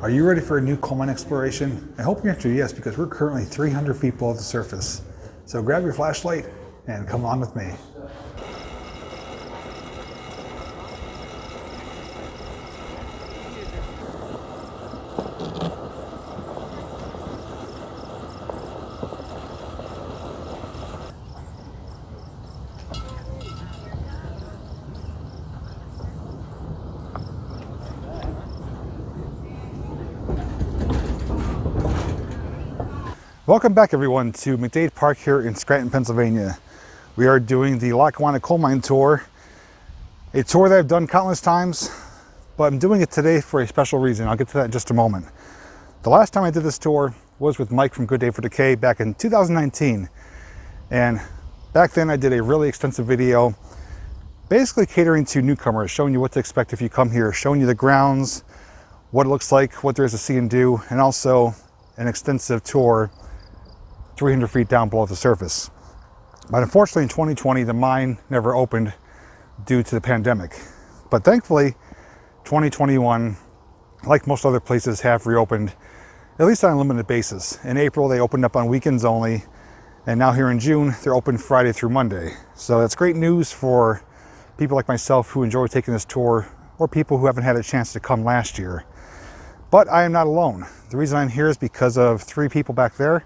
Are you ready for a new coal mine exploration? I hope your answer is yes, because we're currently 300 feet below the surface. So grab your flashlight and come on with me. Welcome back everyone to McDade Park here in Scranton, Pennsylvania. We are doing the Lackawanna Coal Mine tour, a tour that I've done countless times, but I'm doing it today for a special reason. I'll get to that in just a moment. The last time I did this tour was with Mike from Good Day for Decay back in 2019. And back then I did a really extensive video, basically catering to newcomers, showing you what to expect if you come here, showing you the grounds, what it looks like, what there is to see and do, and also an extensive tour 300 feet down below the surface. But unfortunately in 2020, the mine never opened due to the pandemic. But thankfully, 2021, like most other places, have reopened, at least on a limited basis. In April, they opened up on weekends only, and now here in June, they're open Friday through Monday. So that's great news for people like myself who enjoy taking this tour, or people who haven't had a chance to come last year. But I am not alone. The reason I'm here is because of three people back there.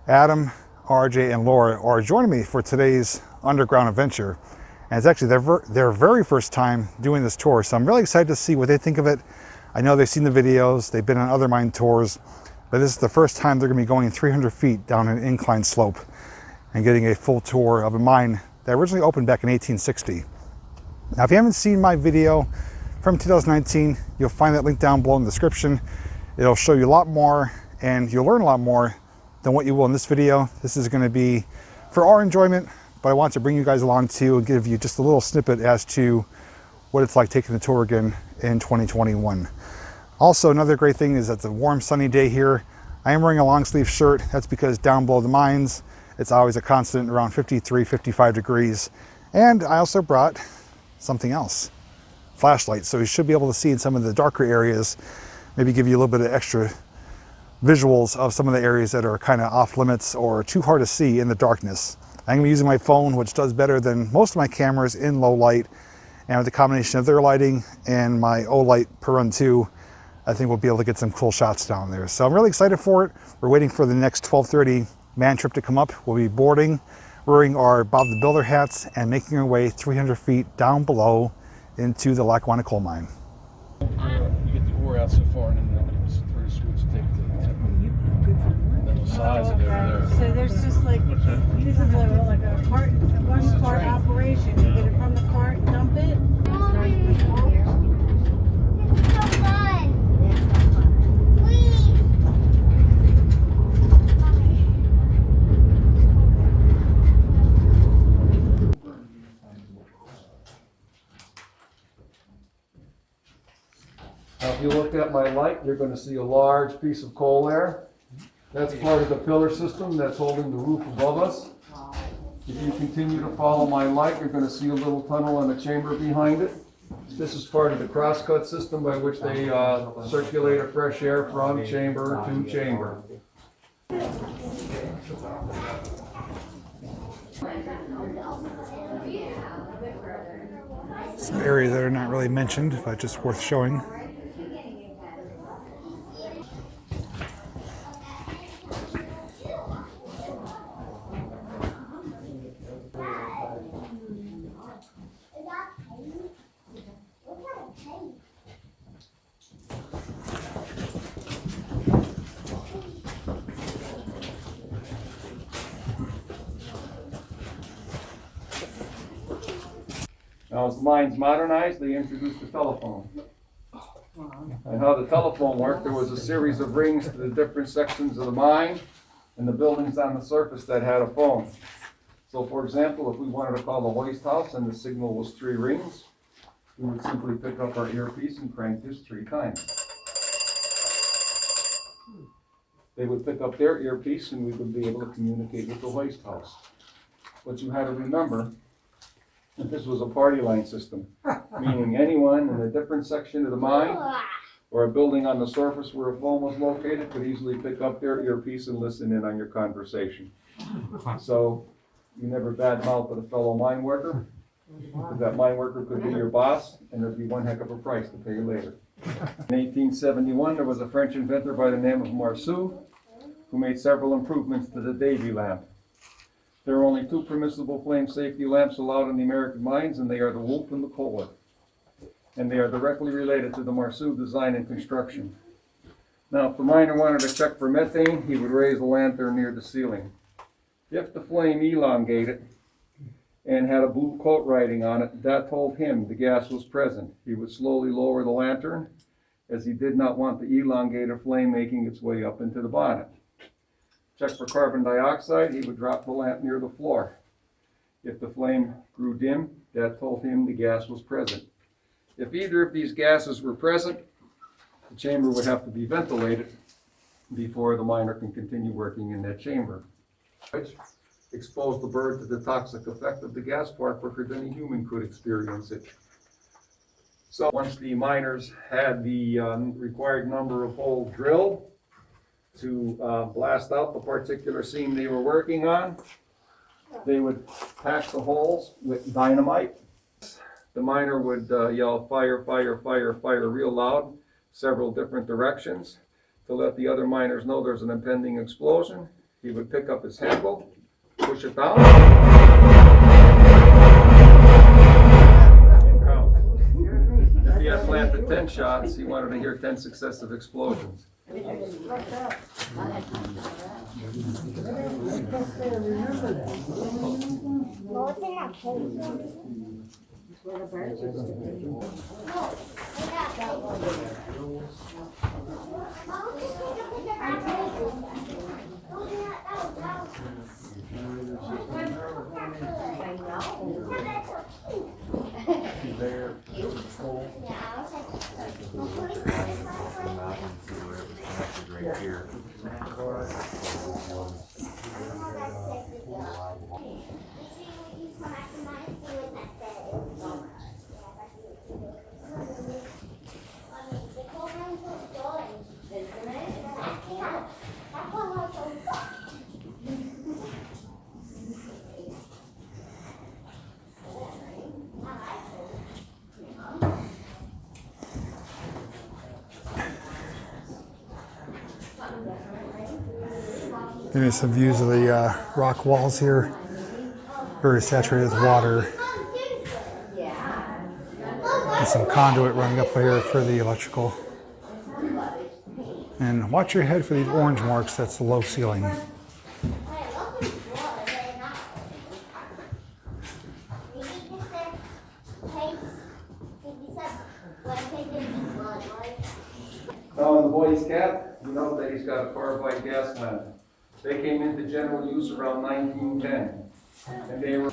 Adam, RJ, and Laura are joining me for today's underground adventure. And it's actually their very first time doing this tour. So I'm really excited to see what they think of it. I know they've seen the videos, they've been on other mine tours, but this is the first time they're gonna be going 300 feet down an incline slope and getting a full tour of a mine that originally opened back in 1860. Now, if you haven't seen my video from 2019, you'll find that link down below in the description. It'll show you a lot more and you'll learn a lot more than what you will in this video. This is going to be for our enjoyment, but I want to bring you guys along too and give you just a little snippet as to what it's like taking the tour again in 2021. Also, another great thing is that it's a warm, sunny day here. I am wearing a long sleeve shirt. That's because down below the mines, it's always a constant around 53, 55 degrees. And I also brought something else, flashlight. So you should be able to see in some of the darker areas, maybe give you a little bit of extra visuals of some of the areas that are kind of off limits or too hard to see in the darkness. I'm going to be using my phone, which does better than most of my cameras in low light. And with the combination of their lighting and my Olight per run 2, I think we'll be able to get some cool shots down there. So I'm really excited for it. We're waiting for the next 12:30 man trip to come up. We'll be boarding, wearing our Bob the Builder hats, and making our way 300 feet down below into the Lackawanna Coal Mine. You get the ore out so far, and then it's through the switch to take the and then the size of it there. So there's just like, this is like a cart, one cart operation. You get it from the cart, dump it. Now, if you look at my light, you're going to see a large piece of coal there. That's part of the pillar system that's holding the roof above us. If you continue to follow my light, you're going to see a little tunnel and a chamber behind it. This is part of the crosscut system by which they circulate a fresh air from chamber to chamber. Some areas that are not really mentioned, but just worth showing. Now, as the mines modernized, they introduced the telephone. And how the telephone worked, there was a series of rings to the different sections of the mine and the buildings on the surface that had a phone. So, for example, if we wanted to call the waste house and the signal was 3 rings, we would simply pick up our earpiece and crank this 3 times. They would pick up their earpiece and we would be able to communicate with the waste house. But you had to remember that this was a party line system, meaning anyone in a different section of the mine or a building on the surface where a phone was located could easily pick up their earpiece and listen in on your conversation. So you never badmouth a fellow mine worker, because that mine worker could be your boss, and there'd be one heck of a price to pay you later. In 1871, there was a French inventor by the name of Marceau, who made several improvements to the Davy lamp. There are only 2 permissible flame safety lamps allowed in the American mines, and they are the Wolf and the Kohler. And they are directly related to the Marceau design and construction. Now, if the miner wanted to check for methane, he would raise the lantern near the ceiling. If the flame elongated and had a blue coat writing on it, that told him the gas was present. He would slowly lower the lantern, as he did not want the elongated flame making its way up into the bonnet. Check for carbon dioxide, he would drop the lamp near the floor. If the flame grew dim, that told him the gas was present. If either of these gases were present, the chamber would have to be ventilated before the miner can continue working in that chamber, which exposed the bird to the toxic effect of the gas spark quicker than a human could experience it. So once the miners had the required number of holes drilled to blast out the particular seam they were working on, they would pack the holes with dynamite. The miner would yell fire, fire, fire, fire real loud, several different directions, to let the other miners know there's an impending explosion. He would pick up his handle, push it down, and count. If he had planted 10 shots, he wanted to hear 10 successive explosions. Where the birds used to be. Right here. There's some views of the rock walls here, very saturated with water. And some conduit running up here for the electrical. And watch your head for these orange marks, that's the low ceiling. Now in the boy's cap, you know that he's got a carbide gas lamp. They came into general use around 1910, and they were...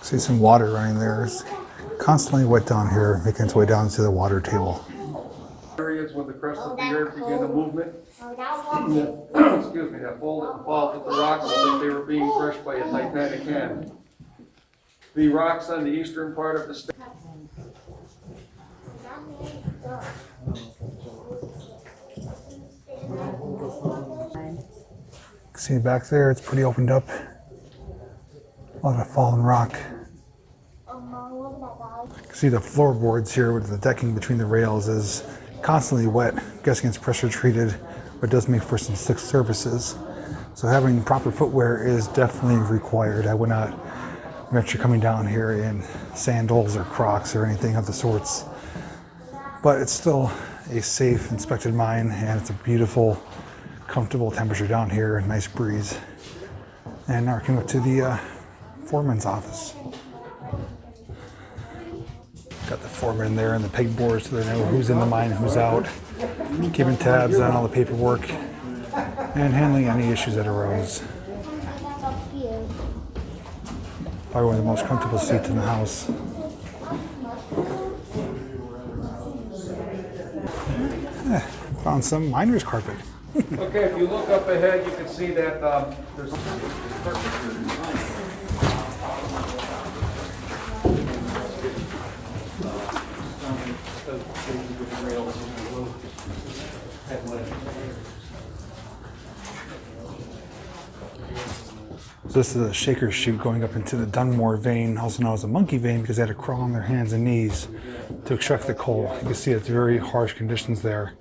See some water running there. It's constantly wet down here, making its way down to the water table. Areas when the crust of the earth began to movement, excuse me, that folded and faulted the rocks as if they were being crushed by a Titanic hand. The rocks on the eastern part of the state. See back there, it's pretty opened up. A lot of fallen rock. You can see the floorboards here with the decking between the rails is constantly wet. I'm guessing it's pressure treated, but it does make for some slick surfaces. So having proper footwear is definitely required. I would not venture coming down here in sandals or Crocs or anything of the sorts. But it's still a safe, inspected mine, and it's a beautiful, comfortable temperature down here, nice breeze. And now we're coming up to the foreman's office. Got the foreman in there and the pegboard so they know who's in the mine, who's out. Keeping tabs on all the paperwork and handling any issues that arose. Probably one of the most comfortable seats in the house. Found some miner's carpet. Okay, if you look up ahead, you can see that there's This is a shaker chute going up into the Dunmore vein, also known as a monkey vein, because they had to crawl on their hands and knees to extract the coal. You can see it's very harsh conditions there,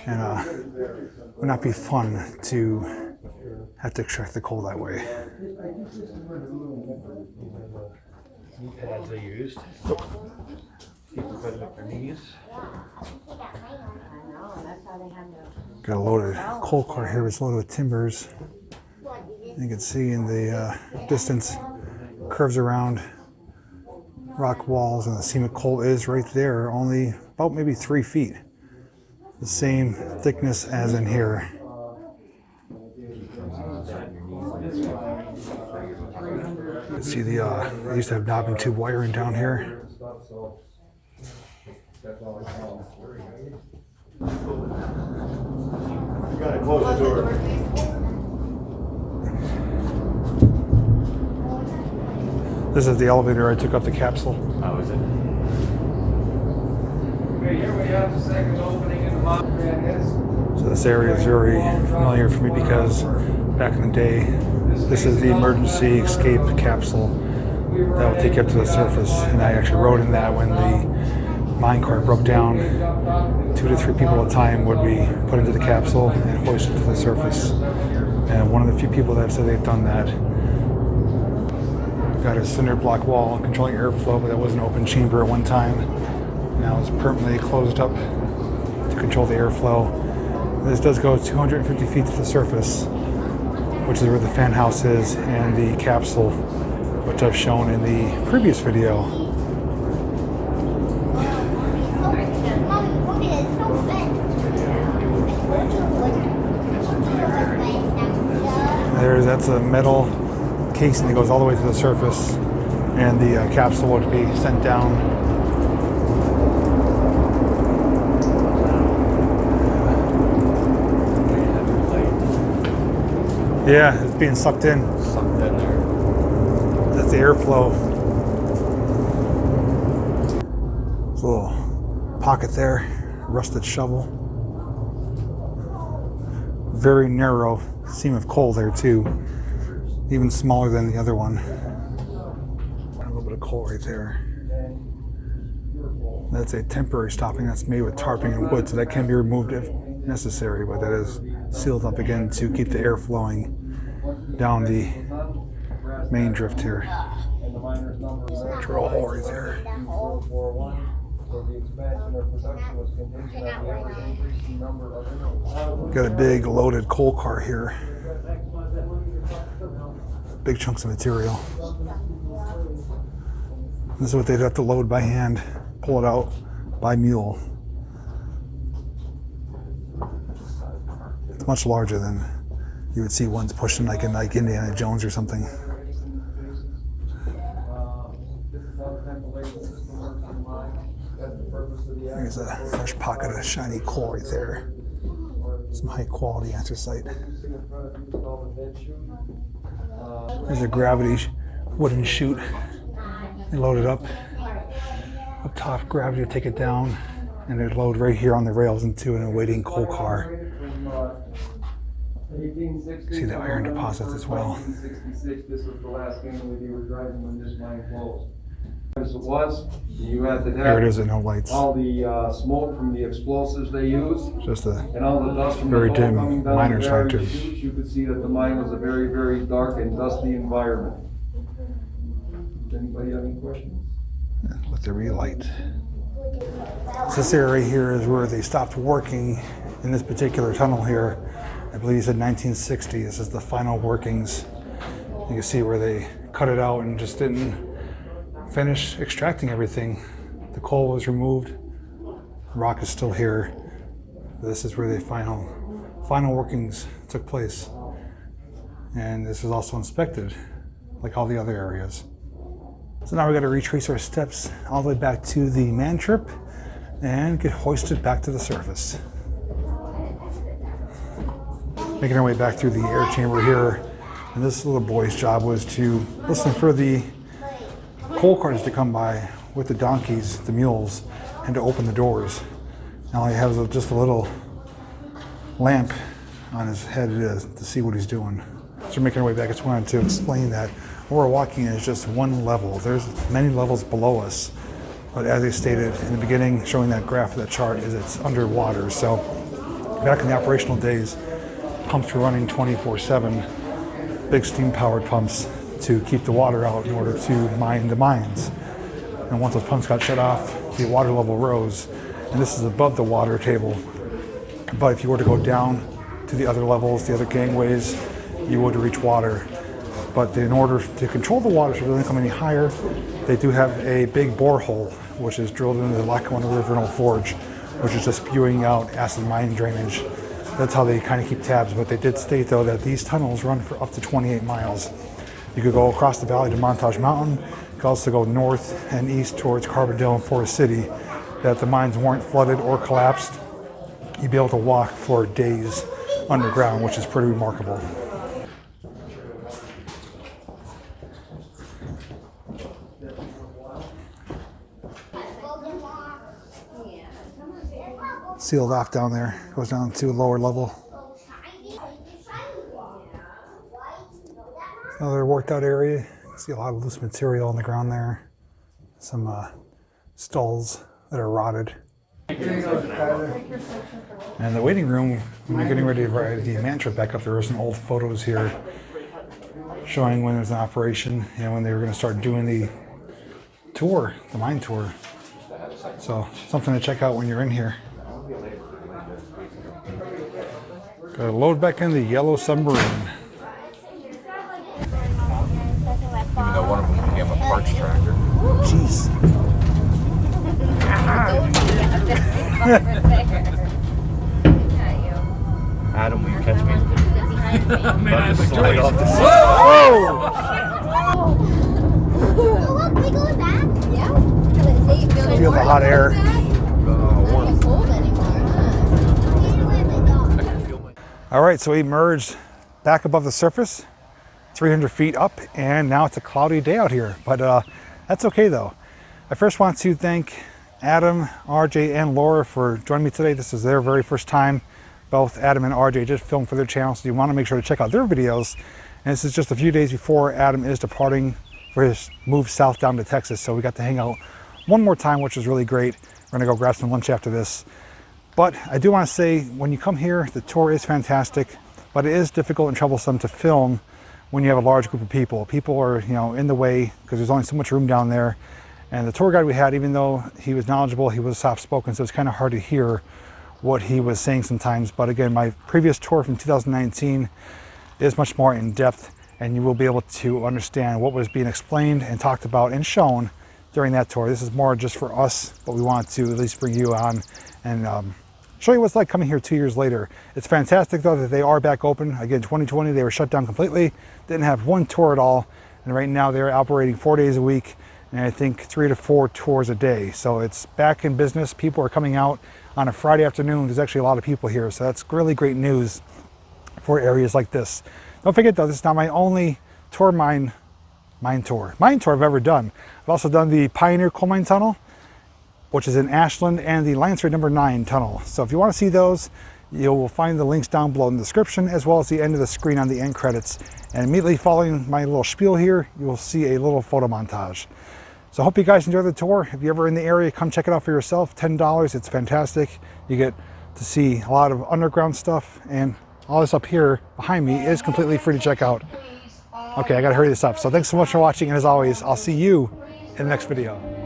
and it would not be fun to have to extract the coal that way. Knee pads they used. Keep everybody up their knees. Got a loaded coal car here. It's loaded with timbers. You can see in the distance, curves around rock walls, and the seam of coal is right there, only about maybe 3 feet. The same thickness as in here. You can see they used to have knob and tube wiring down here. You gotta close the door. This is the elevator I took up the Capsule. How is it? Okay, here we have the second opening in the mountain. So this area is very familiar for me because back in the day, this is the emergency escape capsule that will take you up to the surface. And I actually rode in that when the mine cart broke down. 2 to 3 people at a time would be put into the capsule and hoisted to the surface. And one of the few people that have said they've done that. Got a cinder block wall controlling airflow, but that was an open chamber at one time. Now it's permanently closed up to control the airflow. This does go 250 feet to the surface, which is where the fan house is, and the capsule, which I've shown in the previous video. That's a metal casing that goes all the way to the surface, and the capsule would be sent down. Yeah, it's being sucked in. Sucked in there. That's the airflow. There's a little pocket there, rusted shovel. Very narrow seam of coal there too, even smaller than the other one. A little bit of coal right there. That's a temporary stopping that's made with tarping and wood, so that can be removed if necessary, but that is sealed up again to keep the air flowing down the main drift here. Drill hole right there. Got a big loaded coal car here. Big chunks of material. This is what they'd have to load by hand, pull it out by mule. It's much larger than you would see ones pushing like in like Indiana Jones or something. There's a fresh pocket of shiny coal right there. Some high quality anthracite. There's a gravity wooden chute. They load it up. Up top, gravity would take it down, and they'd load right here on the rails into an awaiting coal car. See the iron deposits as well. 1866, this was the last family they were driving when this mine closed. As it was, you had to There it have is at no lights. all the smoke from the explosives they used Just a and all the dust from very the coal dim coming down miner's the various lantern. chutes. You could see that the mine was a very, very dark and dusty environment. Does anybody have any questions? Let there be light. So this area here is where they stopped working in this particular tunnel here. I believe he said 1960. This is the final workings. You can see where they cut it out and just didn't finish extracting everything. The coal was removed. Rock is still here. This is where the final workings took place. And this is also inspected, like all the other areas. So now we got to retrace our steps all the way back to the man trip and get hoisted back to the surface. Making our way back through the air chamber here. And this little boy's job was to listen for the coal cars to come by with the donkeys, the mules, and to open the doors. Now he has just a little lamp on his head to see what he's doing. It's we're making our way back, I just wanted to explain that where we're walking is just one level. There's many levels below us. But as I stated in the beginning, showing that graph of that chart, is it's underwater. So back in the operational days, pumps were running 24/7, big steam-powered pumps to keep the water out in order to mine the mines. And once those pumps got shut off, the water level rose, and this is above the water table. But if you were to go down to the other levels, the other gangways, you would reach water. But in order to control the water so it doesn't come any higher, they do have a big borehole, which is drilled into the Lackawanna River in Old Forge, which is just spewing out acid mine drainage. That's how they kind of keep tabs. But they did state, though, that these tunnels run for up to 28 miles. You could go across the valley to Montage Mountain. You could also go north and east towards Carbondale and Forest City. That the mines weren't flooded or collapsed, you'd be able to walk for days underground, which is pretty remarkable. Sealed off down there, goes down to a lower level. Another worked out area. You see a lot of loose material on the ground there. Some stalls that are rotted. And the waiting room, when you're getting ready to ride the mantra back up, there are some old photos here showing when there's an operation and when they were going to start doing the tour, the mine tour. So something to check out when you're in here. Gotta load back in the yellow submarine. Even though one of them became a parts tractor. Jeez. Adam, will you catch me? Man, Slide off the Look, we going back? Yeah. Feel the hot air. Not cold anymore, huh? All right, so we emerged back above the surface, 300 feet up, and now it's a cloudy day out here. But that's okay, though. I first want to thank Adam, RJ, and Laura for joining me today. This is their very first time. Both Adam and RJ just filmed for their channel, so you want to make sure to check out their videos. And this is just a few days before Adam is departing for his move south down to Texas. So we got to hang out one more time, which was really great. We're gonna go grab some lunch after this. But I do want to say, when you come here, the tour is fantastic, but it is difficult and troublesome to film when you have a large group of people. People are, in the way because there's only so much room down there. And the tour guide we had, even though he was knowledgeable, he was soft-spoken, so it's kind of hard to hear what he was saying sometimes. But again, my previous tour from 2019 is much more in-depth, and you will be able to understand what was being explained and talked about and shown during that tour. This is more just for us, but we want to at least bring you on and show you what it's like coming here 2 years later. It's fantastic, though, that they are back open. Again, 2020, they were shut down completely, didn't have one tour at all, and right now they're operating 4 days a week, and I think 3 to 4 tours a day. So it's back in business. People are coming out on a Friday afternoon. There's actually a lot of people here, so that's really great news for areas like this. Don't forget, though, this is not my only mine tour I've ever done. I've also done the Pioneer Coal Mine Tunnel, which is in Ashland, and the Lance Rate number 9 tunnel. So if you want to see those, you will find the links down below in the description, as well as the end of the screen on the end credits. And immediately following my little spiel here, you will see a little photo montage. So I hope you guys enjoy the tour. If you're ever in the area, come check it out for yourself. $10, it's fantastic. You get to see a lot of underground stuff, and all this up here behind me is completely free to check out. Okay, I gotta hurry this up. So thanks so much for watching, and as always, I'll see you in the next video.